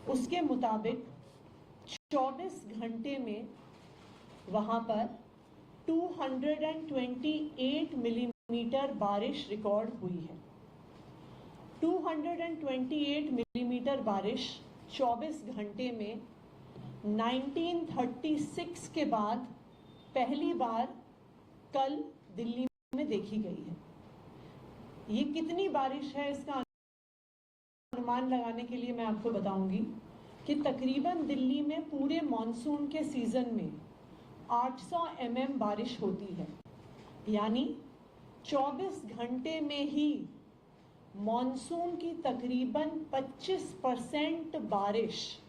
उसके मुताबिक 24 घंटे में वहां पर 228 मिलीमीटर बारिश रिकॉर्ड हुई है। 228 मिलीमीटर बारिश 24 घंटे में 1936 के बाद पहली बार कल दिल्ली में देखी गई है। ये कितनी बारिश है इसका अनुमान लगाने के लिए मैं आपको बताऊंगी कि तकरीबन दिल्ली में पूरे मॉनसून के सीजन में 800 mm बारिश होती है, यानी 24 घंटे में ही मॉनसून की तकरीबन 25% बारिश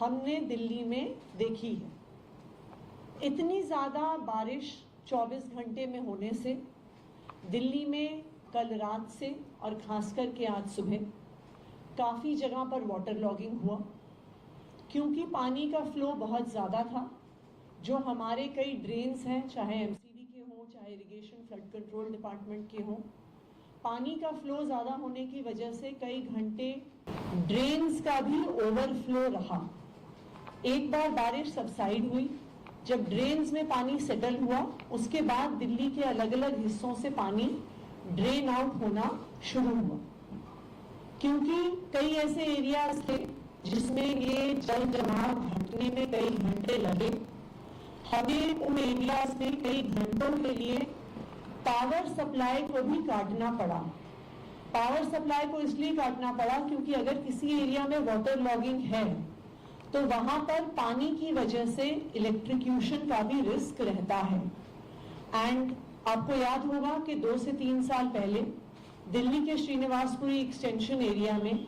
हमने दिल्ली में देखी है। इतनी ज़्यादा बारिश 24 घंटे में होने से दिल्ली में कल रात से और खास करके आज सुबह काफ़ी जगह पर वाटर लॉगिंग हुआ, क्योंकि पानी का फ्लो बहुत ज़्यादा था। जो हमारे कई ड्रेन्स हैं, चाहे एमसीडी के हों, चाहे इरिगेशन फ्लड कंट्रोल डिपार्टमेंट के हों, पानी का फ्लो ज़्यादा होने की वजह से कई घंटे ड्रेन्स का भी ओवरफ्लो रहा। एक बार बारिश सबसाइड हुई, जब ड्रेन्स में पानी सेटल हुआ, उसके बाद दिल्ली के अलग अलग हिस्सों से पानी ड्रेन आउट होना शुरू हुआ, क्योंकि कई ऐसे एरियाज थे जिसमें ये जल जमाव हटने में कई घंटे लगे। हमें उन एरियाज में कई घंटों के लिए पावर सप्लाई को भी काटना पड़ा। पावर सप्लाई को इसलिए काटना पड़ा क्योंकि अगर किसी एरिया में वाटर लॉगिंग है तो वहां पर पानी की वजह से इलेक्ट्रिक्यूशन का भी रिस्क रहता है। एंड आपको याद होगा कि 2 से 3 साल पहले दिल्ली के श्रीनिवासपुरी एक्सटेंशन एरिया में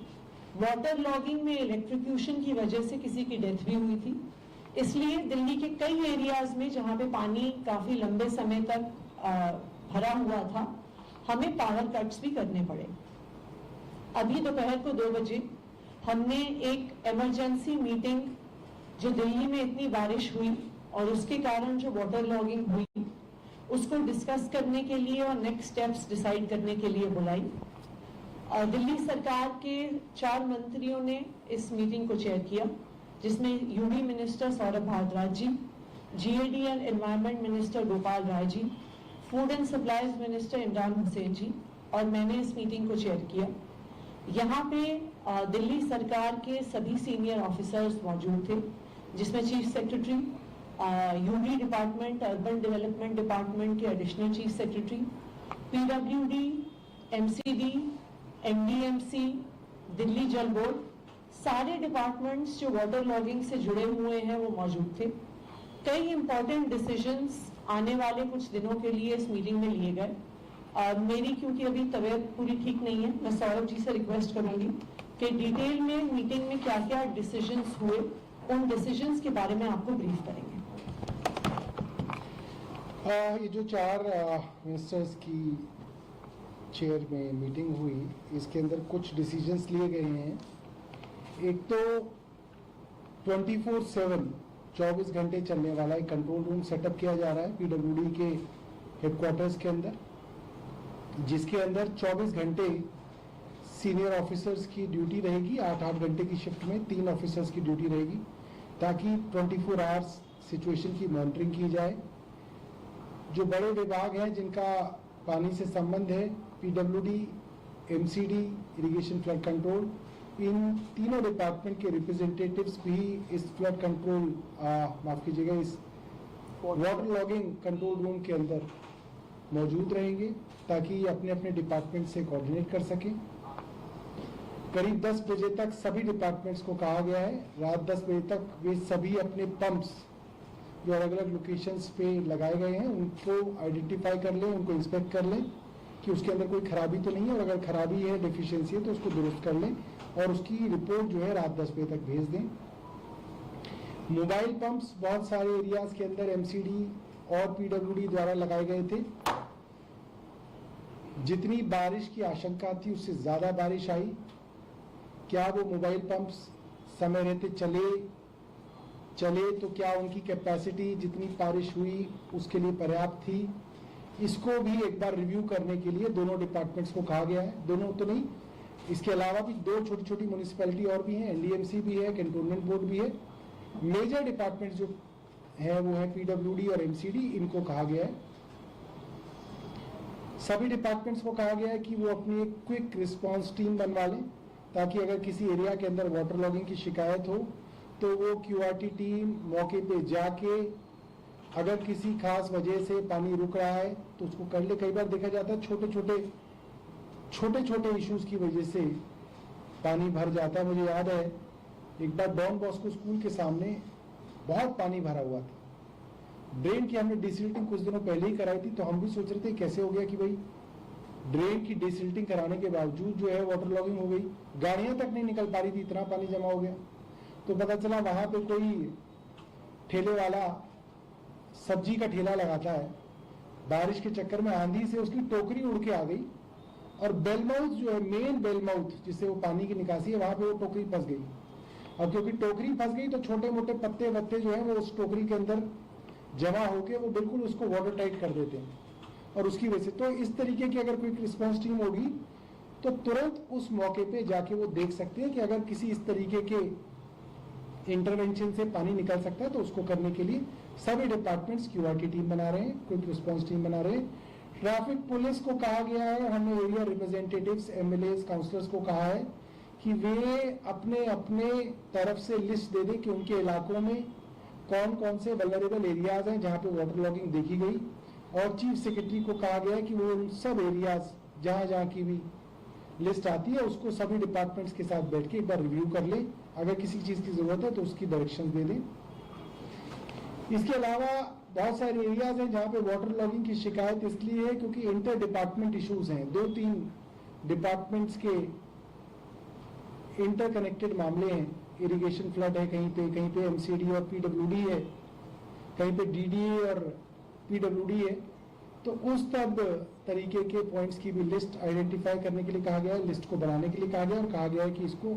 वाटर लॉगिंग में इलेक्ट्रिक्यूशन की वजह से किसी की डेथ भी हुई थी। इसलिए दिल्ली के कई एरियाज में जहां पे पानी काफी लंबे समय तक भरा हुआ था, हमें पावर कट्स भी करने पड़े। अभी दोपहर को 2 बजे हमने एक इमरजेंसी मीटिंग, जो दिल्ली में इतनी बारिश हुई और उसके कारण जो वाटर लॉगिंग हुई, उसको डिस्कस करने के लिए और नेक्स्ट स्टेप्स डिसाइड करने के लिए बुलाई। और दिल्ली सरकार के 4 मंत्रियों ने इस मीटिंग को चेयर किया, जिसमें UD minister Saurabh Bharadwaj ji, GAD and environment minister Gopal Rai ji, food and supplies minister Imran Hussain ji और मैंने इस मीटिंग को चेयर किया। यहाँ पे दिल्ली सरकार के सभी सीनियर ऑफिसर्स मौजूद थे, जिसमें chief secretary, UD department, urban development department के additional chief secretary, PWD, MCD, NDMC, Delhi Jal board, सारे डिपार्टमेंट्स जो वाटर लॉगिंग से जुड़े हुए हैं वो मौजूद थे। कई इंपॉर्टेंट डिसीजंस आने वाले कुछ दिनों के लिए इस मीटिंग में लिए गए। मेरी क्योंकि अभी तबीयत पूरी ठीक नहीं है, मैं सौरभ जी से रिक्वेस्ट करूंगी कि डिटेल में मीटिंग में क्या क्या डिसीजंस हुए, उन डिसीजंस के बारे में आपको ब्रीफ करेंगे। ये जो 4 मिनिस्टर्स की चेयर में मीटिंग हुई, इसके अंदर कुछ डिसीजंस लिए गए हैं। एक तो 24/7 24 घंटे चलने वाला एक कंट्रोल रूम सेटअप किया जा रहा है पीडब्ल्यूडी के हेडक्वार्टर्स के अंदर, जिसके अंदर 24 घंटे सीनियर ऑफिसर्स की ड्यूटी रहेगी। 8-8 घंटे की शिफ्ट में 3 ऑफिसर्स की ड्यूटी रहेगी, ताकि 24 आवर्स सिचुएशन की मॉनिटरिंग की जाए। जो बड़े विभाग हैं जिनका पानी से संबंध है, PWD, MCD, irrigation flood control, इन तीनों डिपार्टमेंट के रिप्रेजेंटेटिव्स भी इस फ्लड कंट्रोल माफ कीजिएगा, इस वाटर लॉगिंग कंट्रोल रूम के अंदर मौजूद रहेंगे, ताकि अपने अपने डिपार्टमेंट से कोऑर्डिनेट कर सकें। करीब 10 बजे तक सभी डिपार्टमेंट्स को कहा गया है, रात 10 बजे तक वे सभी अपने पंप्स जो अलग अलग लोकेशंस पे लगाए गए हैं उनको आइडेंटिफाई कर लें, उनको इंस्पेक्ट कर लें कि उसके अंदर कोई खराबी तो नहीं है, और अगर खराबी है, डेफिशिएंसी है, तो उसको दुरुस्त कर लें और उसकी रिपोर्ट जो है रात 10 बजे तक भेज दें। मोबाइल पंप्स बहुत सारे एरियाज के अंदर एमसीडी और पीडब्ल्यूडी द्वारा लगाए गए थे। जितनी बारिश की आशंका थी उससे ज्यादा बारिश आई। क्या वो मोबाइल पंप्स समय रहते चले तो क्या उनकी कैपेसिटी जितनी बारिश हुई उसके लिए पर्याप्त थी? इसको भी एक बार रिव्यू करने के लिए दोनों डिपार्टमेंट्स को कहा गया है। दोनों तो नहीं, इसके अलावा भी 2 छोटी छोटी म्यूनिसिपैलिटी और भी हैं, एनडीएमसी भी है, कैंटोनमेंट बोर्ड भी है। मेजर डिपार्टमेंट जो है वो है पीडब्ल्यूडी और एमसीडी, इनको कहा गया है, सभी डिपार्टमेंट्स को कहा गया है कि वो अपनी एक क्विक रिस्पांस टीम बनवा लें, ताकि अगर किसी एरिया के अंदर वाटर लॉगिंग की शिकायत हो तो वो क्यूआरटी टीम मौके पे जाके अगर किसी खास वजह से पानी रुक रहा है तो उसको कर ले। कई बार देखा जाता है छोटे छोटे इश्यूज की वजह से पानी भर जाता है। मुझे याद है एक बार डॉन बॉस्को स्कूल के सामने बहुत पानी भरा हुआ था, ड्रेन की हमने डिसिल्टिंग कुछ दिनों पहले ही कराई थी, तो हम भी सोच रहे थे कैसे हो गया कि भाई ड्रेन की डिसिल्टिंग कराने के बावजूद जो है वाटर लॉगिंग हो गई, गाड़ियां तक नहीं निकल पा रही थी, इतना पानी जमा हो गया। तो पता चला वहां पे कोई ठेले वाला सब्जी का ठेला लगाता है, बारिश के चक्कर में आंधी से उसकी टोकरी उड़ के आ गई और बेलमाउथ जो है मेन बेलमाउथ जिससे वो पानी की निकासी है वहां पे वो टोकरी फंस गई। और क्योंकि टोकरी फंस गई तो छोटे मोटे पत्ते वत्ते जो है वो उस टोकरी के अंदर जमा होके वो बिल्कुल उसको वाटर टाइट कर देते हैं, और उसकी वजह से तो इस तरीके की अगर कोई रिस्पांस टीम होगी तो तुरंत उस मौके पे जाके वो देख सकते हैं कि अगर किसी इस तरीके के इंटरवेंशन से पानी निकल सकता है तो उसको करने के लिए सभी डिपार्टमेंट्स क्यूआरटी टीम बना रहे हैं, क्विक रिस्पांस टीम बना रहे हैं। ट्रैफिक पुलिस को कहा गया है, हमने एरिया रिप्रेजेंटेटिव्स एमएलएस काउंसलर्स को कहा है कि वे अपने अपने तरफ से लिस्ट दे दें कि उनके इलाकों में कौन कौन से वल्नरेबल एरियाज हैं जहां पे वाटर लॉगिंग देखी गई, और चीफ सेक्रेटरी को कहा गया है कि वो उन सब एरियाज जहां जहां की भी लिस्ट आती है उसको सभी डिपार्टमेंट्स के साथ बैठ के एक बार रिव्यू कर ले, अगर किसी चीज की जरूरत है तो उसकी डायरेक्शन दे दें। इसके अलावा बहुत सारे एरियाज हैं जहां पे वाटर लॉगिंग की शिकायत इसलिए है क्योंकि इंटर डिपार्टमेंट इश्यूज हैं, 2-3 डिपार्टमेंट्स के इंटरकनेक्टेड मामले हैं। इरिगेशन फ्लड है कहीं पे एमसीडी और पीडब्ल्यूडी है, कहीं पे डीडीए और पीडब्ल्यूडी है। तो उस तब तरीके के पॉइंट्स की भी लिस्ट आइडेंटिफाई करने के लिए कहा गया है, लिस्ट को बनाने के लिए कहा गया है, और कहा गया है कि इसको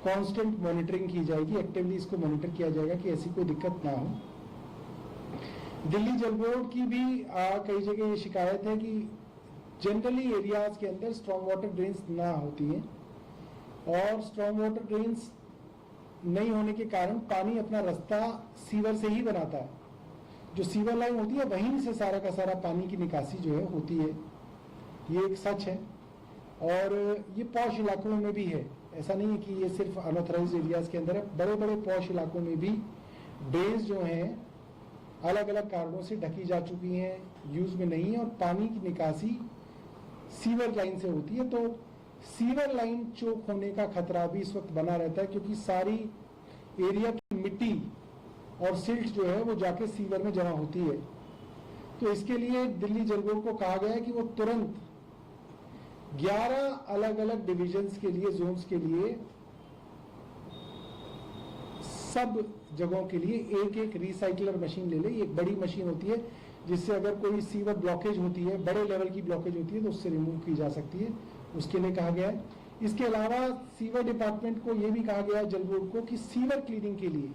कांस्टेंट मॉनिटरिंग की जाएगी, एक्टिवली इसको मॉनिटर किया जाएगा कि ऐसी कोई दिक्कत ना हो। दिल्ली जल बोर्ड की भी कई जगह ये शिकायत है कि जनरली एरियाज के अंदर स्ट्रॉन्ग वाटर ड्रेन्स ना होती हैं, और स्ट्रॉन्ग वाटर ड्रेन्स नहीं होने के कारण पानी अपना रास्ता सीवर से ही बनाता है। जो सीवर लाइन होती है वहीं से सारा का सारा पानी की निकासी जो है होती है, ये एक सच है। और ये पॉश इलाकों में भी है, ऐसा नहीं है कि ये सिर्फ अनऑथराइज्ड एरियाज के अंदर है, बड़े बड़े पॉश इलाकों में भी ड्रेन्स जो हैं अलग अलग कारणों से ढकी जा चुकी हैं, यूज में नहीं है, और पानी की निकासी सीवर लाइन से होती है। तो सीवर लाइन चोक होने का खतरा भी इस वक्त बना रहता है, क्योंकि सारी एरिया की मिट्टी और सिल्ट जो है वो जाके सीवर में जमा होती है। तो इसके लिए दिल्ली जल बोर्ड को कहा गया है कि वो तुरंत 11 अलग अलग डिविजन्स के लिए, जोन्स के लिए, सब जगहों के लिए एक एक रिसाइकलर मशीन ले ले। एक बड़ी मशीन होती है जिससे अगर कोई सीवर ब्लॉकेज होती है, बड़े लेवल की ब्लॉकेज होती है, तो उससे रिमूव की जा सकती है, उसके लिए कहा गया है। इसके अलावा सीवर डिपार्टमेंट को यह भी कहा गया है जल बोर्ड को कि सीवर क्लीनिंग के लिए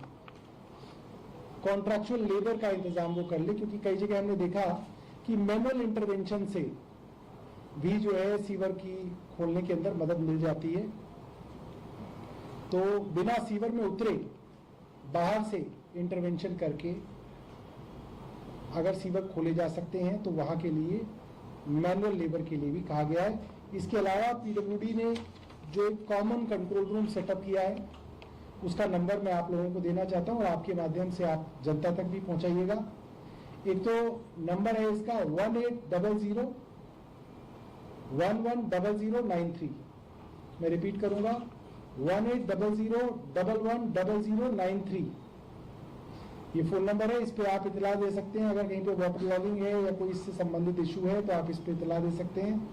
कॉन्ट्रैक्चुअल लेबर का इंतजाम वो कर ले, क्योंकि कई जगह हमने देखा कि मैनुअल इंटरवेंशन से भी जो है सीवर की खोलने के अंदर मदद मिल जाती है। तो बिना सीवर में उतरे बाहर से इंटरवेंशन करके अगर सीवर खोले जा सकते हैं तो वहां के लिए मैनुअल लेबर के लिए भी कहा गया है। इसके अलावा पीडब्ल्यूडी ने जो एक कॉमन कंट्रोल रूम सेटअप किया है उसका नंबर मैं आप लोगों को देना चाहता हूं, और आपके माध्यम से आप जनता तक भी पहुंचाइएगा। एक तो नंबर है इसका 1800-110093। मैं रिपीट करूंगा 1800-110093। ये फोन नंबर है, इस पे आप इतला दे सकते हैं। अगर कहीं पे वाटर लॉगिंग है या कोई इससे संबंधित इशू है तो आप इस पे इतला दे सकते हैं।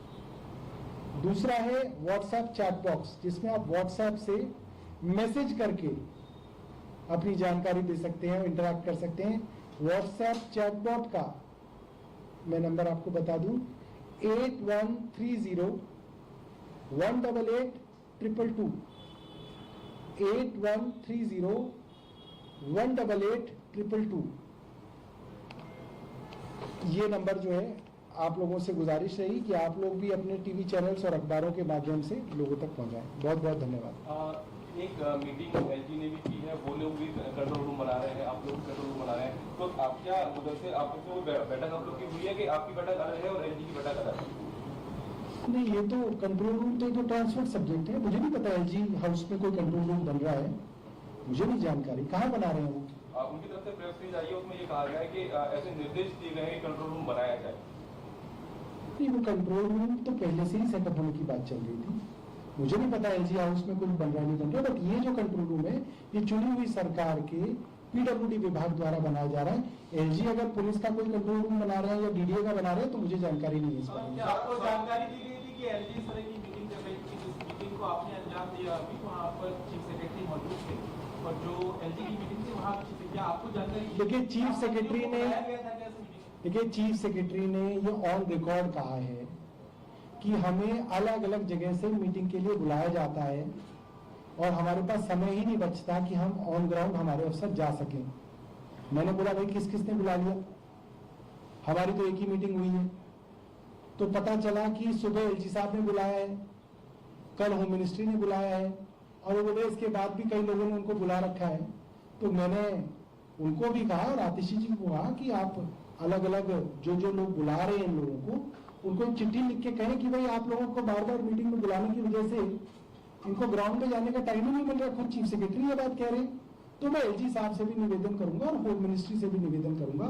दूसरा है व्हाट्सएप चैट बॉक्स, जिसमें आप व्हाट्सएप से मैसेज करके अपनी जानकारी दे सकते हैं, इंटरैक्ट कर सकते हैं। व्हाट्सएप चैटबॉट का मैं नंबर आपको बता दूं 8130-188-222 8130-188-222। ये नंबर जो है आप लोगों से गुजारिश रही कि आप लोग भी अपने टीवी चैनल्स और अखबारों के माध्यम से लोगों तक पहुंचाएं। बहुत बहुत धन्यवाद। एक मीटिंग एलजी ने भी की है, वो लोग भी कंट्रोल रूम बना रहे हैं, आप लोग कंट्रोल रूम बना रहे हैं, तो आप क्या उधर से आप लोग को बैठक आप लोग की हुई है कि आपकी बैठक अलग है और एलजी की बैठक अलग है? नहीं, ये तो कंट्रोल रूम तो ट्रांसफर सब्जेक्ट है। मुझे नहीं पता एलजी हाउस में कोई कंट्रोल रूम बन रहा है, मुझे नहीं जानकारी। कहाँ बना रहे हैं वो? उनकी तरफ से प्रेस रिलीज आई है, उसमें ये कहा गया है कि ऐसे निर्देश दिए गए हैं कि कंट्रोल रूम बनाया जाए। नहीं, वो कंट्रोल रूम तो पहले से ही सेटअप होने की बात चल रही थी। मुझे नहीं पता एलजी हाउस में कुछ बन रहा नहीं बन रहा, बट ये जो कंट्रोल रूम है ये चुनी हुई सरकार के पीडब्ल्यूडी विभाग द्वारा बनाया जा रहा है। एलजी अगर पुलिस का कोई कंट्रोल रूम बना रहा है या डीडीए का बना रहे हैं तो मुझे जानकारी नहीं है इस बारे में। आपको जानकारी दी गई थी कि एलजी इस तरह की मीटिंग कर रही थी, जिस मीटिंग को आपने अंजाम दिया, अभी वहाँ पर चीफ सेक्रेटरी मौजूद थे और जो एलजी की मीटिंग थी वहाँ क्या आपको जानकारी? देखिए, चीफ सेक्रेटरी ने ये ऑन रिकॉर्ड कहा है कि हमें अलग अलग जगह से मीटिंग के लिए बुलाया जाता है और हमारे पास समय ही नहीं बचता कि हम ऑन ग्राउंड हमारे अफसर जा सकें। मैंने बोला भाई किस किसने बुला लिया, हमारी तो एक ही मीटिंग हुई है। तो पता चला कि सुबह एलजी साहब ने बुलाया है, कल होम मिनिस्ट्री ने बुलाया है और वो बोले इसके बाद भी कई लोगों ने उनको बुला रखा है। तो मैंने उनको भी कहा और आतिशी जी को कहा कि आप अलग अलग जो लोग बुला रहे हैं इन लोगों को, उनको एक चिट्ठी लिख के कहें कि भाई आप लोगों को बार बार मीटिंग में बुलाने की वजह से इनको ग्राउंड में जाने का टाइम ही नहीं मिल रहा। खुद चीफ सेक्रेटरी ये बात कह रहे हैं। तो मैं एलजी साहब से भी निवेदन करूंगा और होम मिनिस्ट्री से भी निवेदन करूंगा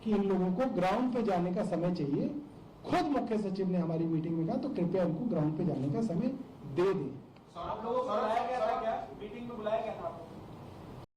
कि इन लोगों को ग्राउंड पे जाने का समय चाहिए। खुद मुख्य सचिव ने हमारी मीटिंग में कहा तो कृपया उनको ग्राउंड पे जाने का समय दे दें। आप लोगों को बुलाया गया था क्या? मीटिंग में बुलाया गया था?